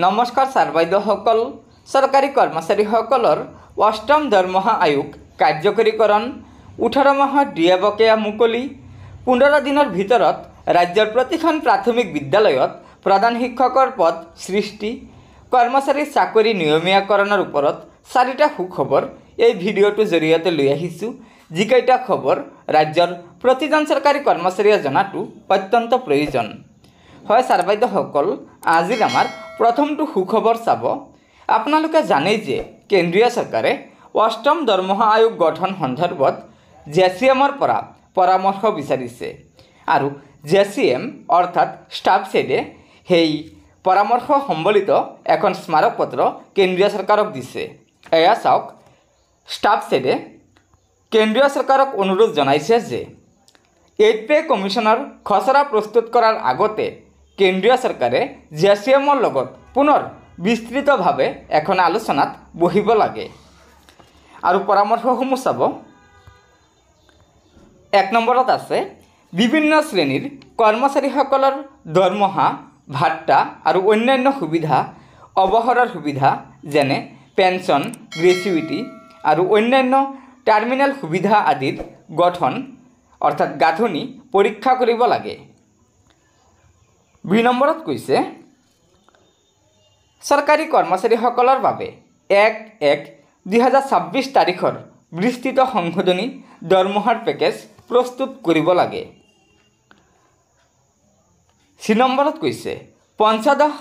নমস্কাৰ ছাৰ বাইদেউসকল। চৰকাৰী কৰ্মচাৰীসকলৰ অষ্টম দৰমহা আয়োগ কাৰ্যকৰীকৰণ, 18 মাহৰ ডিএ বকেয়া মুকলি। 15 দিনৰ ভিতৰত ৰাজ্যৰ প্ৰতিখন প্ৰাথমিক বিদ্যালয়ত প্ৰধান শিক্ষকৰ পদ সৃষ্টি, কৰ্মচাৰীৰ চাকৰি নিয়মীয়াকৰণৰ ওপৰত 4টা সুখবৰ এই ভিডিঅ'টোৰ জৰিয়তে লৈ আহিছোঁ। যিকেইটা খবৰ ৰাজ্যৰ প্ৰতিজন চৰকাৰী কৰ্মচাৰীয়ে জনাটো অত্যন্ত প্ৰয়োজন হয়। ছাৰ বাইদেউসকল, আজিৰ আমাৰ প্ৰথমটো সুখবৰ চাব। আপোনালোকে জানেই যে কেন্দ্ৰীয় চৰকাৰে অষ্টম দৰমহা আয়োগ গঠন সন্দৰ্ভত জেচিএমৰ পৰা পৰামৰ্শ বিচাৰিছে আৰু জেচিএম অৰ্থাৎ ষ্টাফছেডে সেই পৰামৰ্শ সম্বলিত এখন স্মাৰকপত্ৰ কেন্দ্ৰীয় চৰকাৰক দিছে। এয়া চাওক, ষ্টাফছেডে কেন্দ্ৰীয় চৰকাৰক অনুৰোধ জনাইছে যে 8 পে কমিশ্যনৰ খচৰা প্ৰস্তুত কৰাৰ আগতে কেন্দ্ৰীয় চৰকাৰে জেচিএমৰ লগত পুনৰ বিস্তৃতভাৱে এখন আলোচনাত বহিব লাগে। আৰু পৰামৰ্শসমূহ চাব। 1 নম্বৰত আছে বিভিন্ন শ্ৰেণীৰ কৰ্মচাৰীসকলৰ দৰমহা, ভাত্তা আৰু অন্যান্য সুবিধা, অৱসৰৰ সুবিধা যেনে পেঞ্চন, গ্ৰেচুইটি আৰু অন্যান্য টাৰ্মিনেল সুবিধা আদিৰ গঠন অৰ্থাৎ গাঁথনি পৰীক্ষা কৰিব লাগে। 2 নম্বৰত কৈছে চৰকাৰী কৰ্মচাৰীসকলৰ বাবে 1/1/2026 তাৰিখৰ বিস্তৃত সংশোধনী দৰমহাৰ পেকেজ প্ৰস্তুত কৰিব লাগে। 3 নম্বৰত কৈছে পঞ্চদশ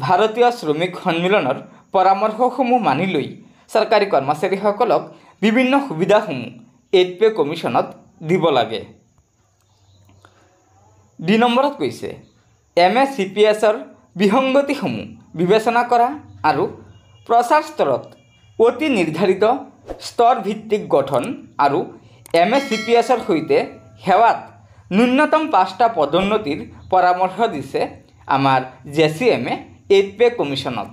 ভাৰতীয় শ্ৰমিক সন্মিলনৰ পৰামৰ্শসমূহ মানি লৈ চৰকাৰী কৰ্মচাৰীসকলক বিভিন্ন সুবিধাসমূহ 8 পে কমিশ্যনত দিব লাগে। 2 নম্বৰত কৈছে MSCPSৰ বিসংগতিসমূহ বিবেচনা কৰা আৰু প্ৰচাৰ স্তৰত অতি নিৰ্ধাৰিত স্তৰ ভিত্তিক গঠন আৰু MSCPSৰ সৈতে সেৱাত ন্যূনতম 5টা পদোন্নতিৰ পৰামৰ্শ দিছে আমাৰ জেচিএমে 8 পে কমিশ্যনত।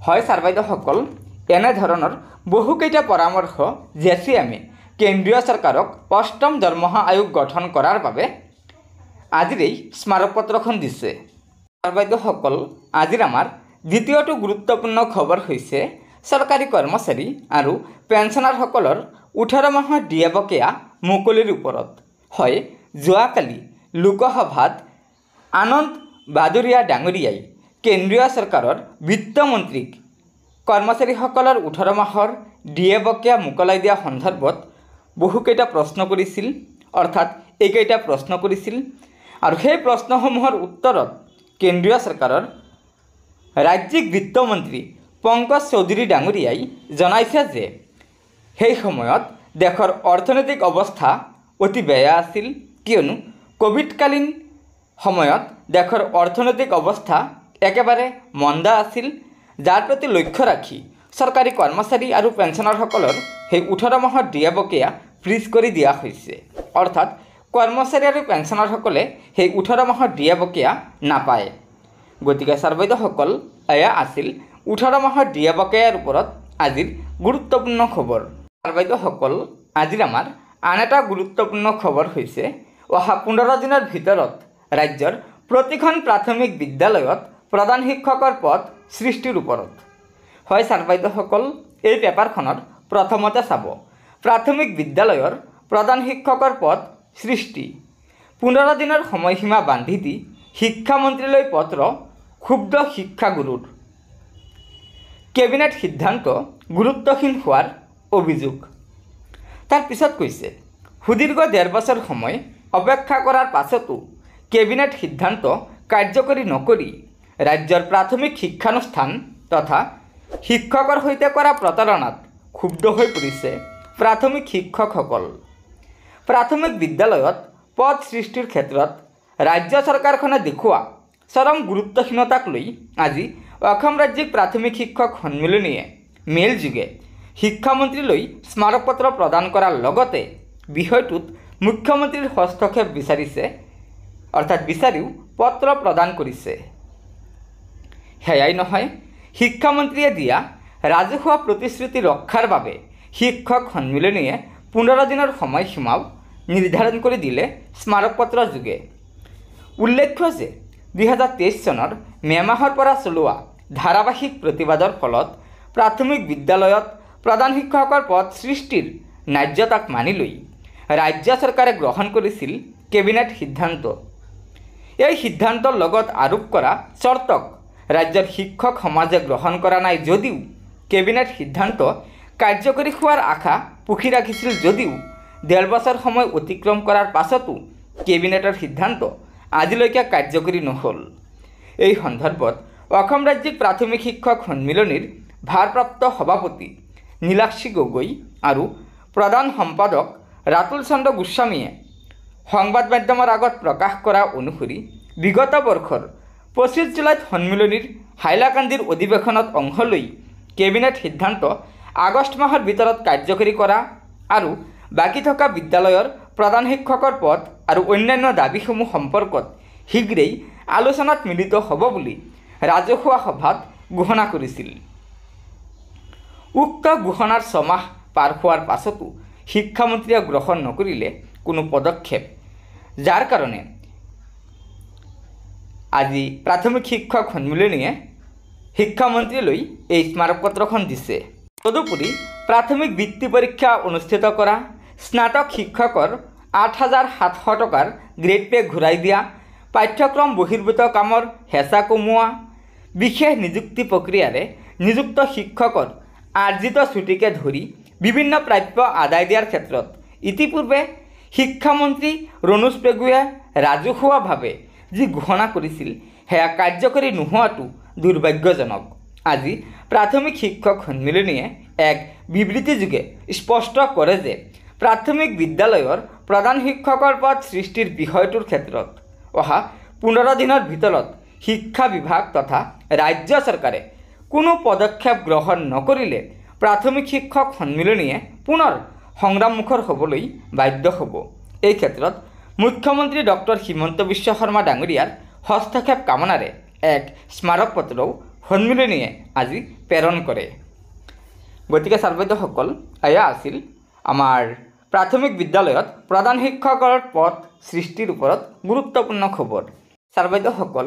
হয় ছাৰ বাইদেউসকল, এনেধৰণৰ বহুকেইটা পৰামৰ্শ জেচিএমে কেন্দ্ৰীয় চৰকাৰক অষ্টম দৰমহা আয়োগ গঠন কৰাৰ বাবে আজিৰ এই স্মাৰকপত্ৰখন দিছে। ছাৰ বাইদেউসকল, আজিৰ আমাৰ দ্বিতীয়টো গুৰুত্বপূৰ্ণ খবৰ হৈছে চৰকাৰী কৰ্মচাৰী আৰু পেঞ্চনাৰসকলৰ 18 মাহৰ ডিএ বকেয়া মুকলিৰ ওপৰত। হয়, যোৱাকালি লোকসভাত আনন্দ বাদুৰিয়া ডাঙৰীয়াই কেন্দ্ৰীয় চৰকাৰৰ বিত্তমন্ত্ৰীক কৰ্মচাৰীসকলৰ 18 মাহৰ ডিএ বকেয়া মোকলাই দিয়া সন্দৰ্ভত বহুকেইটা প্ৰশ্ন কৰিছিল, অৰ্থাৎ এইকেইটা প্ৰশ্ন কৰিছিল। আৰু সেই প্ৰশ্নসমূহৰ উত্তৰত কেন্দ্ৰীয় চৰকাৰৰ ৰাজ্যিক বিত্তমন্ত্ৰী পংকজ চৌধুৰী ডাঙৰীয়াই জনাইছে যে সেই সময়ত দেশৰ অৰ্থনৈতিক অৱস্থা অতি বেয়া আছিল, কিয়নো কোভিডকালীন সময়ত দেশৰ অৰ্থনৈতিক অৱস্থা একেবাৰে মন্দা আছিল, যাৰ প্ৰতি লক্ষ্য ৰাখি চৰকাৰী কৰ্মচাৰী আৰু পেঞ্চনাৰসকলৰ সেই 18 মাহৰ ডিএ বকেয়া ফ্ৰিজ কৰি দিয়া হৈছে। অৰ্থাৎ কৰ্মচাৰী আৰু পেঞ্চনাৰসকলে সেই 18 মাহৰ ডিএ বকেয়া নাপায়। গতিকে ছাৰ বাইদেউসকল, এয়া আছিল 18 মাহৰ ডিএ বকেয়াৰ ওপৰত আজিৰ গুৰুত্বপূৰ্ণ খবৰ। ছাৰ বাইদেউসকল, আজিৰ আমাৰ আন এটা গুৰুত্বপূৰ্ণ খবৰ হৈছে অহা 15 দিনৰ ভিতৰত ৰাজ্যৰ প্ৰতিখন প্ৰাথমিক বিদ্যালয়ত প্ৰধান শিক্ষকৰ পদ সৃষ্টিৰ ওপৰত। হয় ছাৰ বাইদেউসকল, এই পেপাৰখনৰ প্ৰথমতে চাব প্ৰাথমিক বিদ্যালয়ৰ প্ৰধান শিক্ষকৰ পদ সৃষ্টি। 15 দিনৰ সময়সীমা বান্ধি দি শিক্ষামন্ত্ৰীলৈ পত্ৰ ক্ষুব্ধ শিক্ষাগুৰুৰ। কেবিনেট সিদ্ধান্ত গুৰুত্বহীন হোৱাৰ অভিযোগ। তাৰ পিছত কৈছে সুদীৰ্ঘ 1.5 বছৰ সময় অপেক্ষা কৰাৰ পাছতো কেবিনেট সিদ্ধান্ত কাৰ্যকৰী নকৰি ৰাজ্যৰ প্ৰাথমিক শিক্ষানুষ্ঠান তথা শিক্ষকৰ সৈতে কৰা প্ৰতাৰণাত ক্ষুব্ধ হৈ পৰিছে প্ৰাথমিক শিক্ষকসকল। প্ৰাথমিক বিদ্যালয়ত পদ সৃষ্টিৰ ক্ষেত্ৰত ৰাজ্য চৰকাৰখনে দেখুওৱা চৰম গুৰুত্বহীনতাক লৈ আজি অসম ৰাজ্যিক প্ৰাথমিক শিক্ষক সন্মিলনীয়ে মেইল যোগে শিক্ষামন্ত্ৰীলৈ স্মাৰকপত্ৰ প্ৰদান কৰাৰ লগতে বিষয়টোত মুখ্যমন্ত্ৰীৰ হস্তক্ষেপ বিচাৰিছে, অৰ্থাৎ বিচাৰিও পত্ৰ প্ৰদান কৰিছে। সেয়াই নহয়, শিক্ষামন্ত্ৰীয়ে দিয়া ৰাজহুৱা প্ৰতিশ্ৰুতি ৰক্ষাৰ বাবে শিক্ষক সন্মিলনীয়ে 15 দিনৰ সময়সীমাও নিৰ্ধাৰণ কৰি দিলে স্মাৰকপত্ৰ যোগে। উল্লেখ্য যে 2023 চনৰ মে মাহৰ পৰা চলোৱা ধাৰাবাহিক প্ৰতিবাদৰ ফলত প্ৰাথমিক বিদ্যালয়ত প্ৰধান শিক্ষকৰ পদ সৃষ্টিৰ ন্যায্যতাক মানি লৈ ৰাজ্য চৰকাৰে গ্ৰহণ কৰিছিল কেবিনেট সিদ্ধান্ত। এই সিদ্ধান্তৰ লগত আৰোপ কৰা চৰ্তক ৰাজ্যৰ শিক্ষক সমাজে গ্ৰহণ কৰা নাই যদিও কেবিনেট সিদ্ধান্ত কাৰ্যকৰী হোৱাৰ আশা পুখি ৰাখিছিল যদিও 1.5 বছৰ সময় অতিক্ৰম কৰাৰ পাছতো কেবিনেটৰ সিদ্ধান্ত আজিলৈকে কাৰ্যকৰী নহ'ল। এই সন্দৰ্ভত অসম ৰাজ্যিক প্ৰাথমিক শিক্ষক সন্মিলনীৰ ভাৰপ্ৰাপ্ত সভাপতি নীলাক্ষী গগৈ আৰু প্ৰধান সম্পাদক ৰাতুল চন্দ্ৰ গোস্বামীয়ে সংবাদ মাধ্যমৰ আগত প্ৰকাশ কৰা অনুসৰি বিগত বৰ্ষৰ 25 জুলাইত সন্মিলনীৰ হাইলাকান্দিৰ অধিৱেশনত অংশ লৈ কেবিনেট সিদ্ধান্ত আগষ্ট মাহৰ ভিতৰত কাৰ্যকৰী কৰা আৰু বাকী থকা বিদ্যালয়ৰ প্ৰধান শিক্ষকৰ পদ আৰু অন্যান্য দাবীসমূহ সম্পৰ্কত শীঘ্ৰেই আলোচনাত মিলিত হ'ব বুলি ৰাজহুৱা সভাত ঘোষণা কৰিছিল। উক্ত ঘোষণাৰ 6 মাহ পাৰ হোৱাৰ পাছতো শিক্ষামন্ত্ৰীয়ে গ্ৰহণ নকৰিলে কোনো পদক্ষেপ, যাৰ কাৰণে আজি প্ৰাথমিক শিক্ষক সন্মিলনীয়ে শিক্ষামন্ত্ৰীলৈ এই স্মাৰকপত্ৰখন দিছে। তদুপৰি প্ৰাথমিক বৃত্তি পৰীক্ষা অনুষ্ঠিত কৰা, স্নাতক শিক্ষকৰ 8,700 টকাৰ গ্ৰেড পে ঘূৰাই দিয়া, পাঠ্যক্ৰম বহিৰ্ভূত কামৰ হেঁচা কমোৱা, বিশেষ নিযুক্তি প্ৰক্ৰিয়াৰে নিযুক্ত শিক্ষকৰ আৰ্জিত ছুটিকে ধৰি বিভিন্ন প্ৰাপ্য আদায় দিয়াৰ ক্ষেত্ৰত ইতিপূৰ্বে শিক্ষামন্ত্ৰী ৰণোজ পেগুৱে ৰাজহুৱাভাৱে যি ঘোষণা কৰিছিল সেয়া কাৰ্যকৰী নোহোৱাটো দুৰ্ভাগ্যজনক। আজি প্ৰাথমিক শিক্ষক সন্মিলনীয়ে এক বিবৃতিযোগে স্পষ্ট কৰে যে প্ৰাথমিক বিদ্যালয়ৰ প্ৰধান শিক্ষকৰ পদ সৃষ্টিৰ বিষয়টোৰ ক্ষেত্ৰত অহা 15 দিনৰ ভিতৰত শিক্ষা বিভাগ তথা ৰাজ্য চৰকাৰে কোনো পদক্ষেপ গ্ৰহণ নকৰিলে প্ৰাথমিক শিক্ষক সন্মিলনীয়ে পুনৰ সংগ্ৰামমুখৰ হ'বলৈ বাধ্য হ'ব। এই ক্ষেত্ৰত মুখ্যমন্ত্ৰী ডক্টৰ হিমন্ত বিশ্ব শৰ্মা ডাঙৰীয়াৰ হস্তক্ষেপ কামনাৰে এক স্মাৰকপত্ৰও সন্মিলনীয়ে আজি প্ৰেৰণ কৰে। গতিকে ছাৰ-বাইদেউসকল, এয়া আছিল আমাৰ প্ৰাথমিক বিদ্যালয়ত প্ৰধান শিক্ষকৰ পদ সৃষ্টিৰ ওপৰত গুৰুত্বপূৰ্ণ খবৰ। ছাৰ-বাইদেউসকল,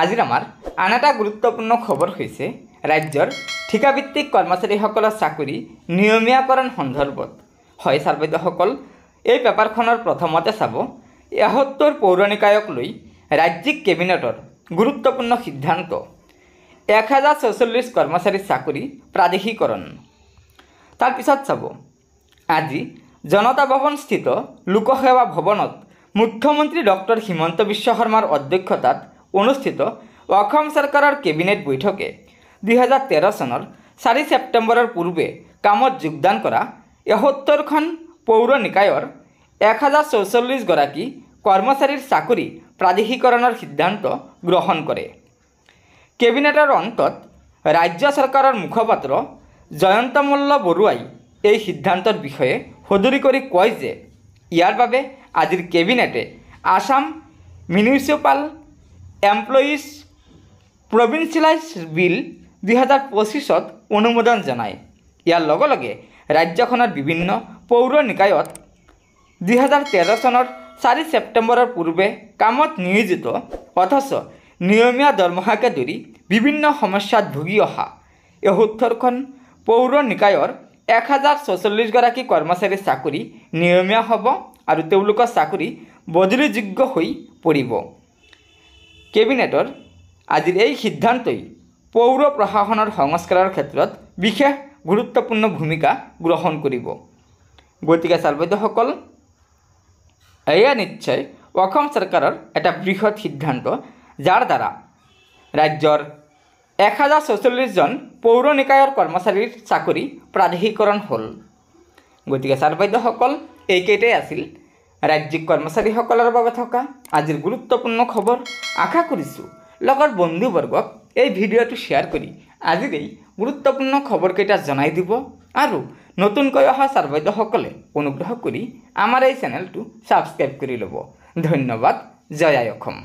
আজিৰ আমাৰ আন এটা গুৰুত্বপূৰ্ণ খবৰ হৈছে ৰাজ্যৰ ঠিকাভিত্তিক কৰ্মচাৰীসকলৰ চাকৰি নিয়মীয়াকৰণ সন্দৰ্ভত। হয় ছাৰ-বাইদেউসকল, এই পেপাৰখনৰ প্ৰথমতে চাব 71 পৌৰ নিকায়ক লৈ ৰাজ্যিক কেবিনেটৰ গুৰুত্বপূৰ্ণ সিদ্ধান্ত, 1046 কৰ্মচাৰীৰ চাকৰি প্ৰাদেশিকৰণ। তাৰপিছত চাব আজি জনতা ভৱনস্থিত লোকসেৱা ভৱনত মুখ্যমন্ত্ৰী ডক্টৰ হিমন্ত বিশ্ব শৰ্মাৰ অধ্যক্ষতাত অনুষ্ঠিত অসম চৰকাৰৰ কেবিনেট বৈঠকে 2013 চনৰ 4 ছেপ্টেম্বৰৰ পূৰ্বে কামত যোগদান কৰা 71খন পৌৰ নিকায়ৰ 1046 গৰাকী কৰ্মচাৰীৰ চাকৰি প্ৰাদেশিকৰণৰ সিদ্ধান্ত গ্ৰহণ কৰে। কেবিনেটৰ অন্তত ৰাজ্য চৰকাৰৰ মুখপাত্ৰ জয়ন্ত মল্ল বৰুৱাই এই সিদ্ধান্তৰ বিষয়ে সদৰি কৰি কয় যে ইয়াৰ বাবে আজিৰ কেবিনেটে আসাম মিউনিচিপাল এমপ্লয়িজ প্ৰভিন্সিয়েলাইজ বিল 2025ত অনুমোদন জনায়। ইয়াৰ লগে লগে ৰাজ্যখনৰ বিভিন্ন পৌৰ নিকায়ত 2013 চনৰ 4 ছেপ্টেম্বৰৰ পূৰ্বে কামত নিয়োজিত অথচ নিয়মীয়া দৰমহাকে ধৰি বিভিন্ন সমস্যাত ভুগি অহা 71খন পৌৰ নিকায়ৰ 1046 গৰাকী কৰ্মচাৰীৰ চাকৰি নিয়মীয়া হ'ব আৰু তেওঁলোকৰ চাকৰি বদলিযোগ্য হৈ পৰিব। কেবিনেটৰ আজিৰ এই সিদ্ধান্তই পৌৰ প্ৰশাসনৰ সংস্কাৰৰ ক্ষেত্ৰত বিশেষ গুৰুত্বপূৰ্ণ ভূমিকা গ্ৰহণ কৰিব। গতিকে ছাৰ-বাইদেউসকল, এয়া নিশ্চয় অসম চৰকাৰৰ এটা বৃহৎ সিদ্ধান্ত, যাৰ দ্বাৰা ৰাজ্যৰ 1046জন পৌৰ নিকায়ৰ কৰ্মচাৰীৰ চাকৰি প্ৰাদেশিকৰণ হ'ল। গতিকে ছাৰ-বাইদেউসকল, এইকেইটাই আছিল ৰাজ্যিক কৰ্মচাৰীসকলৰ বাবে থকা আজিৰ গুৰুত্বপূৰ্ণ খবৰ। আশা কৰিছোঁ লগৰ বন্ধুবৰ্গক এই ভিডিঅ'টো শ্বেয়াৰ কৰি আজিৰ এই গুৰুত্বপূৰ্ণ খবৰকেইটা জনাই দিব আৰু নতুনকৈ অহা ছাৰ-বাইদেউসকলে অনুগ্ৰহ কৰি আমাৰ এই চেনেলটো ছাবস্ক্ৰাইব কৰি ল'ব। ধন্যবাদ। জয় আই অসম।